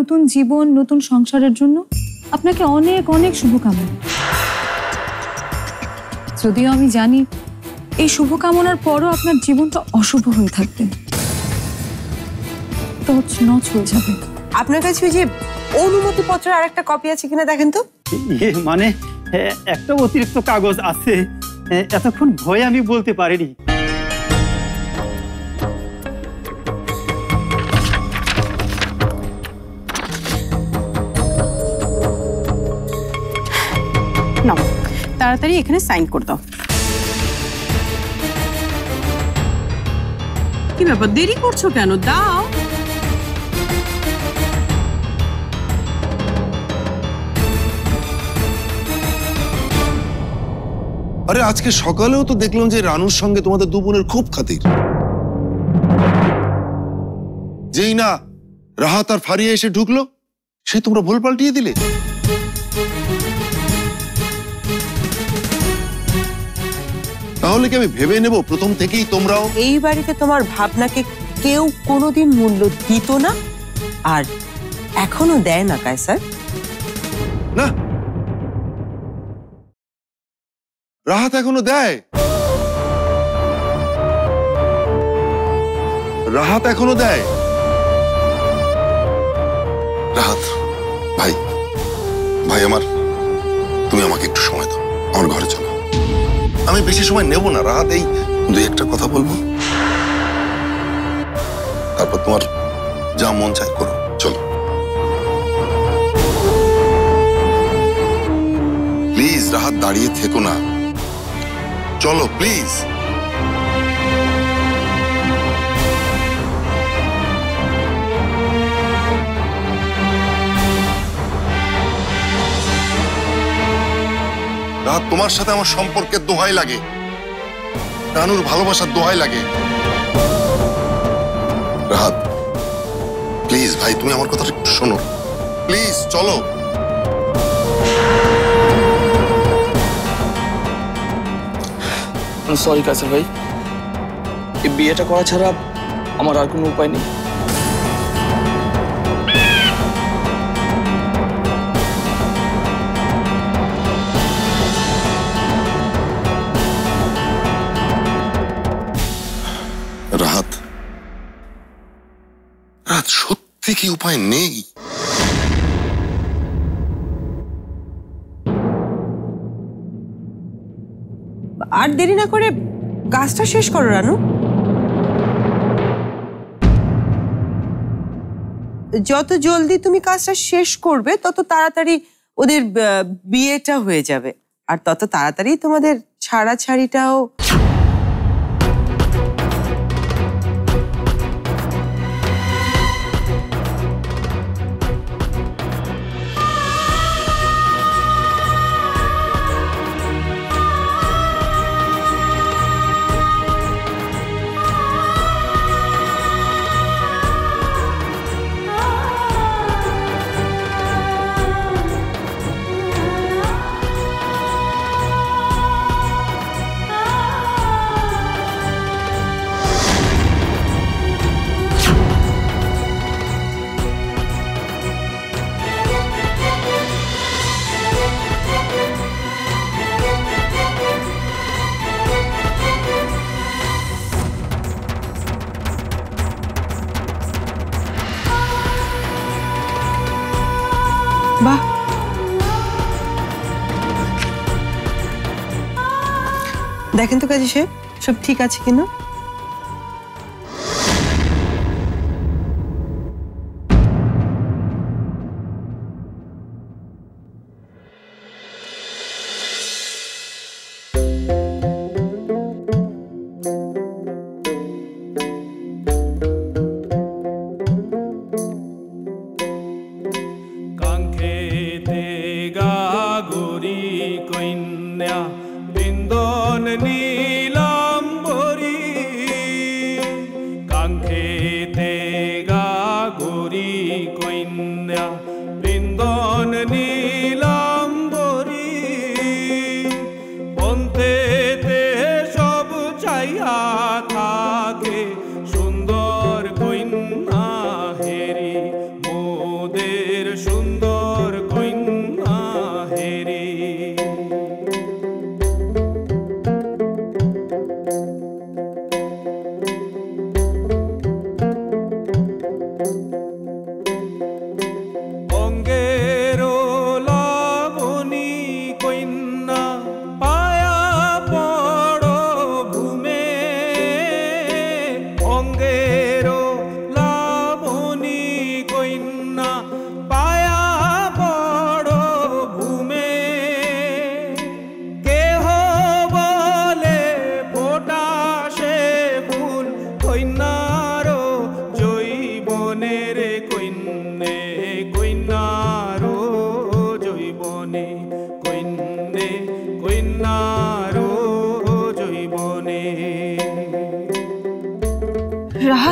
নতুন জীবন, নতুন সংসারের জন্য আপনাকে অনেক অনেক শুভকামনা। যদিও আমি জানি এই শুভকামনার পরও আপনার জীবনটা অশুভ হয়ে থাকবে, তছনছ হয়ে যাবে। আপনার কাছে ওই যে অনুমতি পত্রের আরেকটা কপি আছে কিনা দেখেন তো। মানে একটা অতিরিক্ত কাগজ আছে, এতক্ষণ ভয়ে আমি বলতে পারিনি। না, তাড়াতাড়ি এখানে সাইন করে দাও। কি ব্যাপার, দেরি করছো কেন? দাও। আরে আজকে সকালেও তো দেখলাম যে রানুর সঙ্গে তোমাদের দু বোনের খুব খাতির। যেই না রাহাত আর ফারিয়া এসে ঢুকলো, সে তোমরা ভুল পাল্টিয়ে দিলে। তাহলে কি আমি ভেবে নেব প্রথম থেকেই তোমরাও এই বাড়িতে তোমার ভাবনাকে কেউ কোনোদিন মূল্য দিত না, আর এখনো দেয় না কায়সার? না, রাহাত এখনো দেয়। রাহাত এখনো দেয়। রাহাত ভাই, ভাই আমার, তুমি আমাকে একটু সময় দাও, আমার ঘরে চলো। আমি বেশি সময় নেব না রাহাত, এই দুই একটা কথা বলবো, তারপর তোমার যা মন চায় করো। চলো প্লিজ, রাহাত দাঁড়িয়ে থেকো না, চলো প্লিজ। রাহাত, তোমার সাথে আমার সম্পর্কের দোহাই লাগে, রানুর ভালোবাসার দোহাই লাগে। রাহাত প্লিজ ভাই, তুমি আমার কথাটা একটু শোনো প্লিজ, চলো। সরি কাছে ভাই, এই বিয়েটা করা ছাড়া আমার আর কোনো উপায় নেই। রাহাত, রাহাত সত্যি কি উপায় নেই? আর দেরি না করে কাজটা শেষ করো রানু। যত জলদি তুমি কাজটা শেষ করবে তত তাড়াতাড়ি ওদের বিয়েটা হয়ে যাবে, আর তত তাড়াতাড়ি তোমাদের ছাড়াছাড়িটাও। বাহ, দেখেন তো কাজী সাহেব সব ঠিক আছে কিনা। বৃন্দন নীলাম্বরী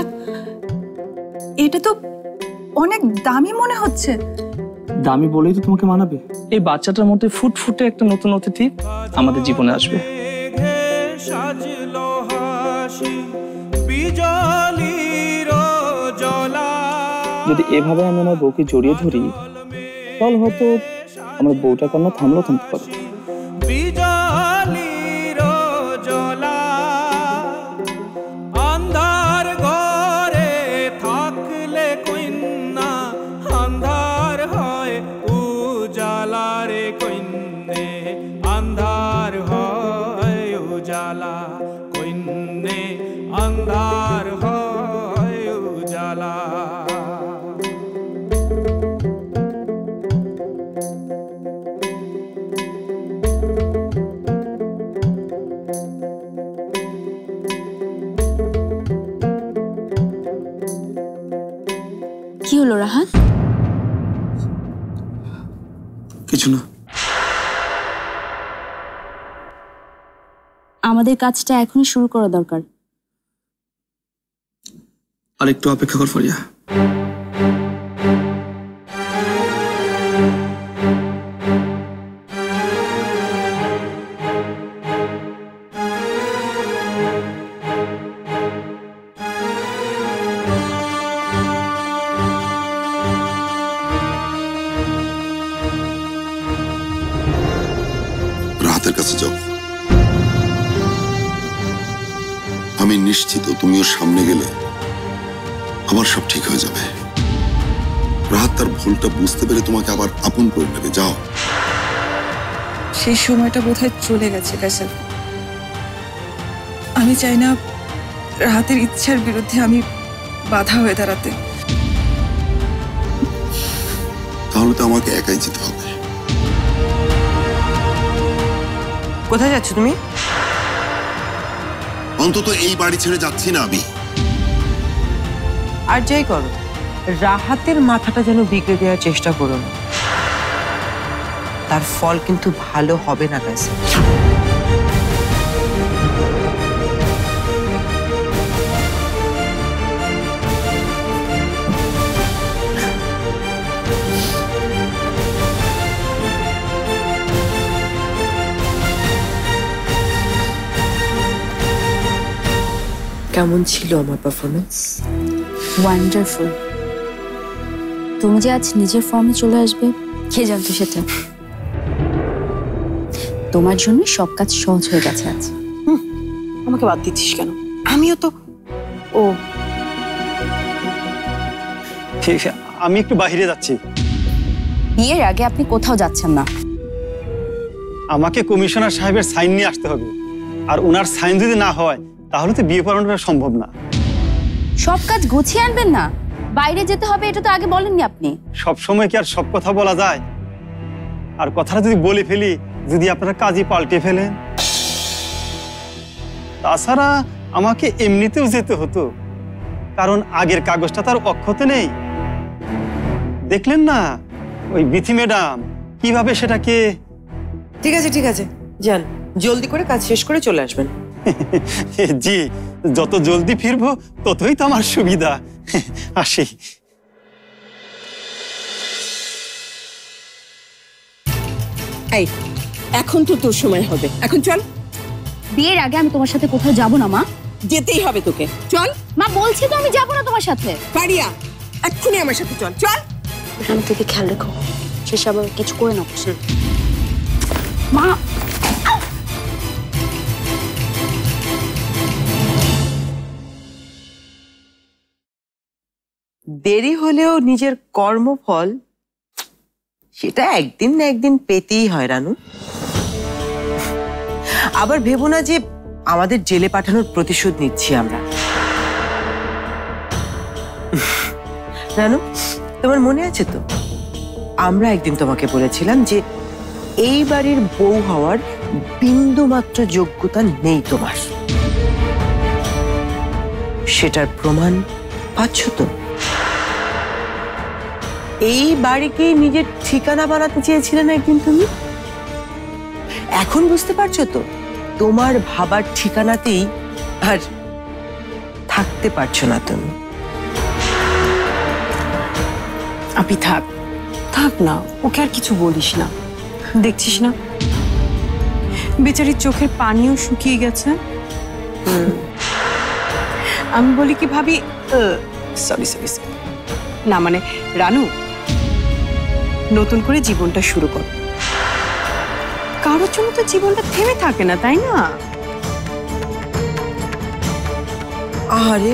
রাহাত, এটা তো অনেক দামি মনে হচ্ছে। দামি বলেই তো তোমাকে মানাবে। এই বাচ্চাটার মধ্যে ফুটফুটে একটা নতুন অতিথি আমাদের জীবনে আসবে। যদি এভাবে আমি আমার বউকে জড়িয়ে ধরি, তাহলে হয়তো আমার বউটা কান্না থামলেও থামতে পারে। কি হলো রাহাত? কিছু না। আমাদের কাজটা এখনই শুরু করা দরকার। আর একটু অপেক্ষা কর ফারিয়া। রাহাতের কাছে যাও। আমি নিশ্চিত তুমিও সামনে গেলে আবার সব ঠিক হয়ে যাবে। রাহাত তার ভুলটা বুঝতে পেরে তোমাকে আবার আপন করে নেবে। যাও। সেই সময়টা বোধহয় চলে গেছে কাইসার। আমি চাই না রাহাতের ইচ্ছার বিরুদ্ধে আমি বাধা হয়ে দাঁড়াতে। তাহলে তো আমাকে একাই যেতে হবে। কোথায় যাচ্ছ তুমি? অন্তত এই বাড়ি ছেড়ে যাচ্ছি না আমি। আর যাই করো, রাহাতের মাথাটা যেন বিগড়ে দেওয়ার চেষ্টা করো না। তার ফল কিন্তু ভালো হবে না কাইসার। কেমন ছিল আমার পারফরমেন্স? ওয়ান্ডারফুল। তুমি যে আজ নিজের ফর্মে চলে আসবে কে জানতো সেটা? তোমার জন্য সব কাজ সহজ হয়ে গেছে আজ। আমাকে বাদ দিচ্ছিস কেন? আমিও তো। ও ঠিক, আমি একটু বাইরে যাচ্ছি। বিয়ের আগে আপনি কোথাও যাচ্ছেন না। আমাকে কমিশনার সাহেবের সাইন নিয়ে আসতে হবে, আর ওনার সাইন যদি না হয় তাহলে তো বিয়ে পড়ানোটা সম্ভব না। সব কাজ গুছিয়ে আনবেন না, বাইরে যেতে হবে এটা তো আগে বলেননি আপনি। সব সময় কি আর সব কথা বলা যায়? আর কথাটা যদি বলে ফেলি, যদি আপনারা কাজই পাল্টে ফেলেন। তাছাড়া আমাকে এমনিতেও যেতে হতো, কারণ আগের কাগজটা তার অক্ষতে নেই। দেখলেন না ওই বিথি ম্যাডাম কিভাবে সেটাকে। ঠিক আছে ঠিক আছে, যান, জলদি করে কাজ শেষ করে চলে আসবেন। জি, যত জলদি ফিরবো ততই তো আমার সুবিধা। আসি। এই, এখন তো তোর সময় হবে, এখন চল। বিয়ের আগে আমি তোমার সাথে কোথাও যাব না মা। যেতেই হবে তোকে, চল। মা বলছি তো আমি যাব না তোমার সাথে। ফারিয়া, এক্ষুনি আমার সাথে চল, চল। আমি তোকে খেয়াল রেখো, শেষ আবার কিছু করে না। মা দেরি হলেও নিজের কর্মফল সেটা একদিন না একদিন পেতেই হয় রানু। আবার ভেবো না যে আমাদের জেলে পাঠানোর প্রতিশোধ নিচ্ছি আমরা। রানু, তোমার মনে আছে তো আমরা একদিন তোমাকে বলেছিলাম যে এই বাড়ির বউ হওয়ার বিন্দুমাত্র যোগ্যতা নেই তোমার। সেটার প্রমাণ পাচ্ছ তো? এই বাড়িকে নিজের ঠিকানা বানাতে চেয়েছিলে না একদিন তুমি? এখন বুঝতে পারছো তো তোমার ভাবার ঠিকানাতেই আর থাকতে পারছো না তুমি। আপনি থাক থাক না, ওকে আর কিছু বলিস না। দেখছিস না বেচারির চোখের পানিও শুকিয়ে গেছে। আমি বলি কি ভাবি, সরি সরি সরি, না মানে রানু, নতুন করে জীবনটা শুরু কর। কারোর জন্য তো জীবনটা থেমে থাকে না, তাই না? আরে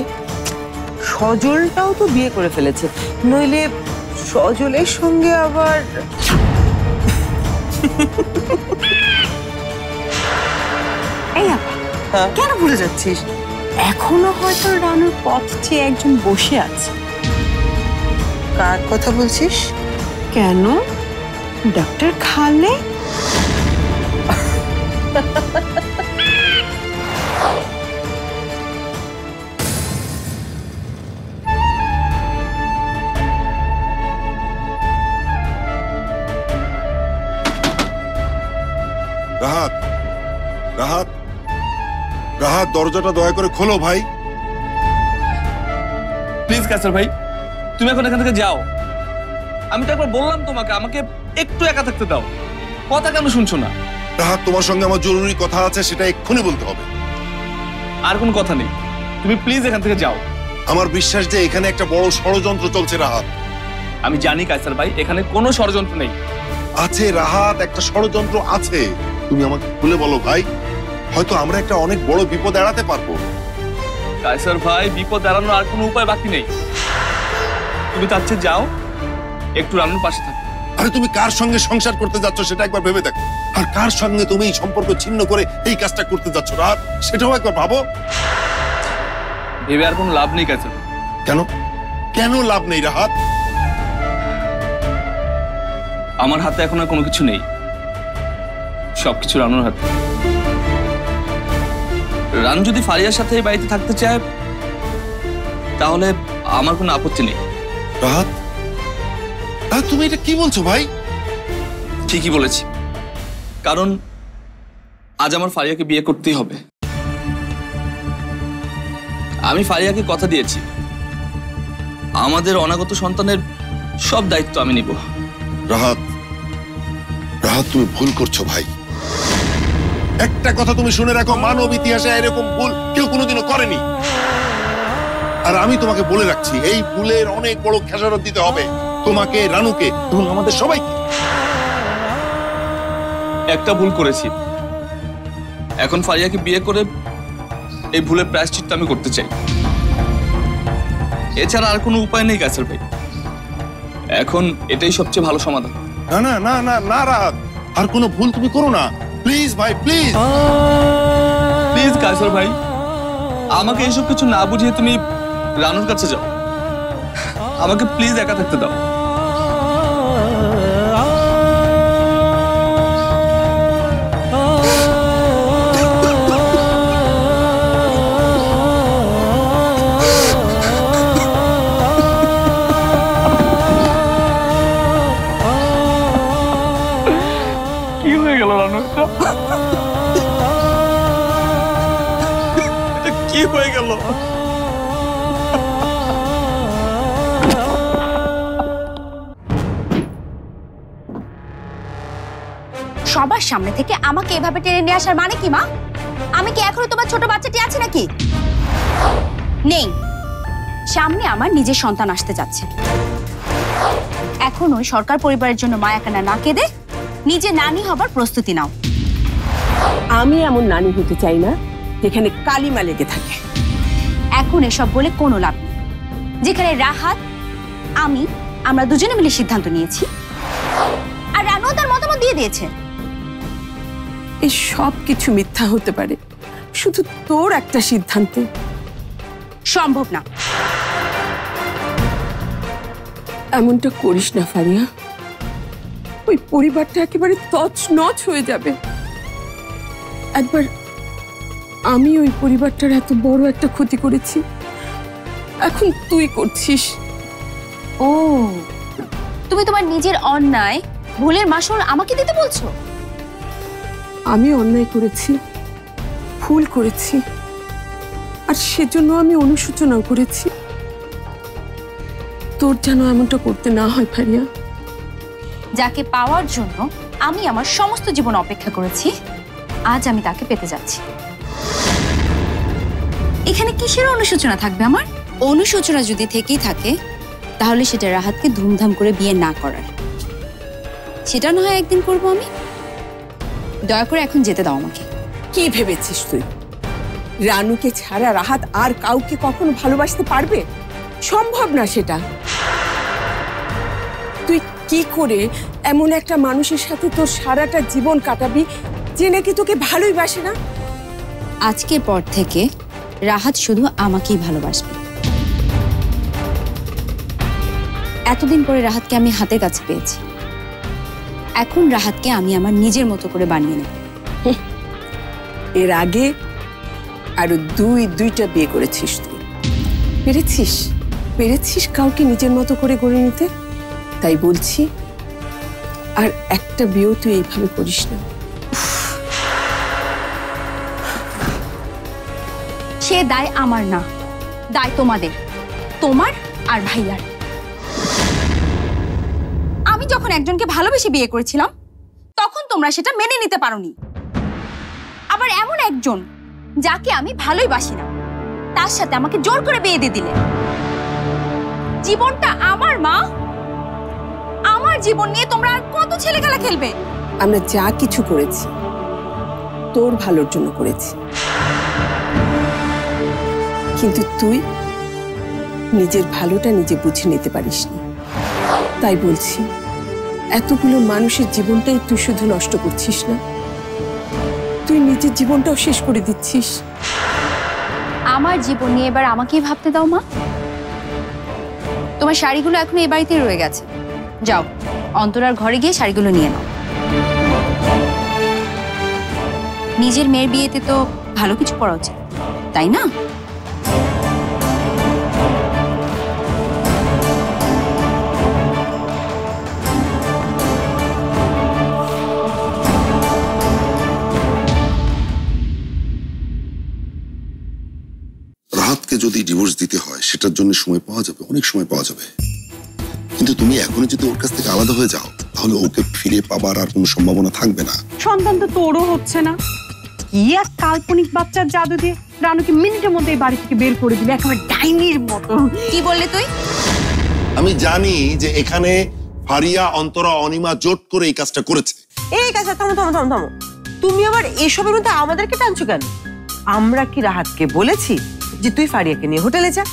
সজলটাও তো বিয়ে করে ফেলেছে, নইলে সজলের সঙ্গে আবার এই আপা, কেন ভুলে যাচ্ছিস? এখনো হয়তো রানুর পথ চেয়ে একজন বসে আছে। কার কথা বলছিস? কেন? ডক্টর খালে। রাহাত, রাহাত, রাহাত, দরজাটা দয়া করে খোলো ভাই। প্লিজ কাসার ভাই, তুমি এখন এখান থেকে যাও। আমি তো একবার বললাম তোমাকে, আমাকে একটু একা থাকতে দাও। কথা কেন শুনছো না? রাহাত, তোমার সঙ্গে আমার জরুরি কথা আছে, সেটা এক্ষুনি বলতে হবে। আর কোনো কথা নেই, তুমি প্লিজ এখান থেকে যাও। আমার বিশ্বাস যে এখানে একটা বড় ষড়যন্ত্র চলছে রাহাত। আমি জানি কায়সার ভাই, এখানে কোনো ষড়যন্ত্র নেই। আছে রাহাত, একটা ষড়যন্ত্র আছে। তুমি আমাকে খুলে বলো ভাই, হয়তো আমরা একটা অনেক বড় বিপদ এড়াতে পারবো। কায়সার ভাই, বিপদ এড়ানোর আর কোনো উপায় বাকি নেই। তুমি তার চেয়ে যাও, একটু রানুর পাশে থাকো। আরে তুমি কার সঙ্গে সংসার করতে যাচ্ছ সেটা একবার ভেবে দেখো, আর কার সঙ্গে তুমি এই সম্পর্ক ছিন্ন করে এই কাজটা করতে যাচ্ছ রাহাত, সেটাও একবার ভাবো। ভেবে আর কোনো লাভ নেই কায়সার ভাই। কেন কেন লাভ নেই রাহাত? আমার হাতে এখন আর কোনো কিছু নেই, সবকিছু রানুর হাতে। রানু যদি ফারিয়ার সাথে এই বাড়িতে থাকতে চায় তাহলে আমার কোনো আপত্তি নেই। রাহাত, রাহাত, তুমি এটা কি বলছো ভাই? ঠিকই বলেছি, কারণ আজ আমার ফারিয়াকে বিয়ে করতেই হবে। আমি ফারিয়াকে কথা দিয়েছি, আমাদের অনাগত সন্তানের সব দায়িত্ব আমি নিব। রাহাত, রাহাত, তুমি ভুল করছো ভাই। একটা কথা তুমি শুনে রাখো, মানব ইতিহাসে এরকম ভুল কেউ কোনোদিনও করেনি। আর আমি তোমাকে বলে রাখছি, এই ভুলের অনেক বড় খেসারত দিতে হবে তোমাকে, রানুকে এবং আমাদের সবাইকে। একটা ভুল করেছি, এখন ফারিয়াকে বিয়ে করে এই ভুলের প্রায়শ্চিত্ত আমি করতে চাই। এছাড়া আর কোনো উপায় নেই কায়সার ভাই, এখন এটাই সবচেয়ে ভালো সমাধান। না না না না না রাহাত, আর কোনো ভুল তুমি করো না, প্লিজ ভাই, প্লিজ প্লিজ কায়সার ভাই, আমাকে এসব কিছু না বুঝিয়ে তুমি রানুর কাছে যাও। আমাকে প্লিজ একা থাকতে দাও। কি হয়ে গেল রানু? এটা কি হয়ে গেল? সবার সামনে থেকে আমাকে এভাবে টেনে নিয়ে আসার মানে কি মা? আমি কি এখনো তোমার ছোট বাচ্চাটি আছে নাকি? নেই, সামনে আমার নিজের সন্তান আসতে যাচ্ছে। এখন ওই সরকার পরিবারের জন্য মায়াকান্না না কেঁদে নিজে নানি হবার প্রস্তুতি নাও। আমি এমন নানি হতে চাই না যেখানে কালিমা লেগে থাকে। এখন এসব বলে কোনো লাভ নেই। যেখানে রাহাত, আমরা দুজনে মিলে সিদ্ধান্ত নিয়েছি, আর রানু তার মতামত দিয়ে দিয়েছে। এই সব কিছু মিথ্যা হতে পারে, শুধু তোর একটা সিদ্ধান্তে সম্ভব না। এমনটা করিস না ফারিয়া, ওই পরিবারটা একেবারে তছনছ হয়ে যাবে। একবার আমি ওই পরিবারটার এত বড় একটা ক্ষতি করেছি, এখন তুই করছিস। ও, তুমি তোমার নিজের অন্যায় ভুলের মাসুল আমাকে দিতে বলছো? আমি অন্যায় করেছি, ভুল করেছি, আর সেজন্য আমি অনুশোচনাও করেছি। তোর যেন এমনটা করতে না হয় ফারিয়া। যাকে পাওয়ার জন্য আমি আমার সমস্ত জীবন অপেক্ষা করেছি, আজ আমি তাকে পেতে যাচ্ছি। এখানে কিসের অনুশোচনা থাকবে আমার? অনুশোচনা যদি থেকেই থাকে তাহলে সেটা রাহাতকে ধুমধাম করে বিয়ে না করার। সেটা না হয় একদিন করবো আমি। দয়া করে এখন যেতে দাও আমাকে। কি ভেবেছিস তুই রানুকে ছাড়া রাহাত আর কাউকে কখনো ভালোবাসতে পারবে? সম্ভব না সেটা। তুই কি করে এমন একটা মানুষের সাথে তোর সারাটা জীবন কাটাবি যে নাকি তোকে ভালোই বাসে না? আজকের পর থেকে রাহাত শুধু আমাকেই ভালোবাসবে। এতদিন পরে রাহাতকে আমি হাতের কাছে পেয়েছি। এখন রাহাতকে আমি আমার নিজের মতো করে বানিয়ে নেব। এর আগে আরো দুইটা বিয়ে করেছিস তুই। পেরেছিস কাউকে নিজের মতো করে গড়ে নিতে। তাই বলছি আর একটা বিয়েও তুই এইভাবে করিস না। সে দায় আমার না, দায় তোমাদের, তোমার আর ভাইয়ার। আমি যখন একজনকে ভালোবেসে বিয়ে করেছিলাম তখন তোমরা সেটা মেনে নিতে পারোনি। আবার এমন একজন যাকে আমি ভালোই বাসি না তার সাথে আমাকে জোর করে বিয়ে দিয়ে দিলে। জীবনটা আমার মা, আমার জীবন নিয়ে তোমরা আর কত ছেলে খেলা খেলবে? আমরা যা কিছু করেছি তোর ভালোর জন্য করেছি, কিন্তু তুই নিজের ভালোটা নিজে বুঝে নিতে পারিসনি। তাই বলছি এতগুলো মানুষের জীবনটাই তুই শুধু নষ্ট করছিস না, তুই নিজের জীবনটাও শেষ করে দিচ্ছিস। আমার জীবন নিয়ে এবার আমাকেই ভাবতে দাও মা। তোমার শাড়িগুলো এখনো এই বাড়িতেই রয়ে গেছে, যাও অন্তরার ঘরে গিয়ে শাড়িগুলো নিয়ে নাও। নিজের মেয়ের বিয়েতে তো ভালো কিছু পরা উচিত, তাই না? রাহাতকে যদি ডিভোর্স দিতে হয় সেটার জন্য সময় পাওয়া যাবে, অনেক সময় পাওয়া যাবে। কিন্তু তুমি এখনই যদি ওর কাছ থেকে আলাদা হয়ে যাও তাহলে ওকে ফিরে পাবার আর কোনো সম্ভাবনা থাকবে না। সন্তান তো তোরও হচ্ছে না। কি এক কাল্পনিক বাচ্চার জাদু দিয়ে রানুকে মিনিটের মধ্যে এই বাড়ি থেকে বের করে দিলে, একেবারে ডাইনির মতো। কি বললে তুই? আমি জানি যে এখানে ফারিয়া, অন্তরা, অনিমা জোট করে এই কাজটা করেছে। এই কাছে থামো থামো থামো থামো। তুমি আবার এসবের মধ্যে আমাদেরকে টানছো কেন? আমরা কি রাহাতকে বলেছি যে তুই ফারিয়াকে নিয়ে হোটেলে যা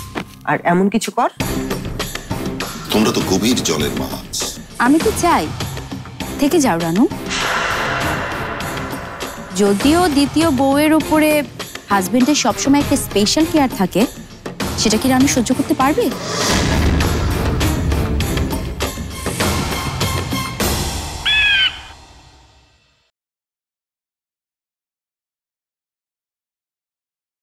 আর এমন কিছু কর? তোমরা তো গভীর জলের মাছ। আমি তো চাই থেকে যাও রানু। যদিও দ্বিতীয় বউয়ের উপরে হাজবেন্ডের সবসময় একটা স্পেশাল কেয়ার থাকে, সেটা কি রানু সহ্য করতে পারবে?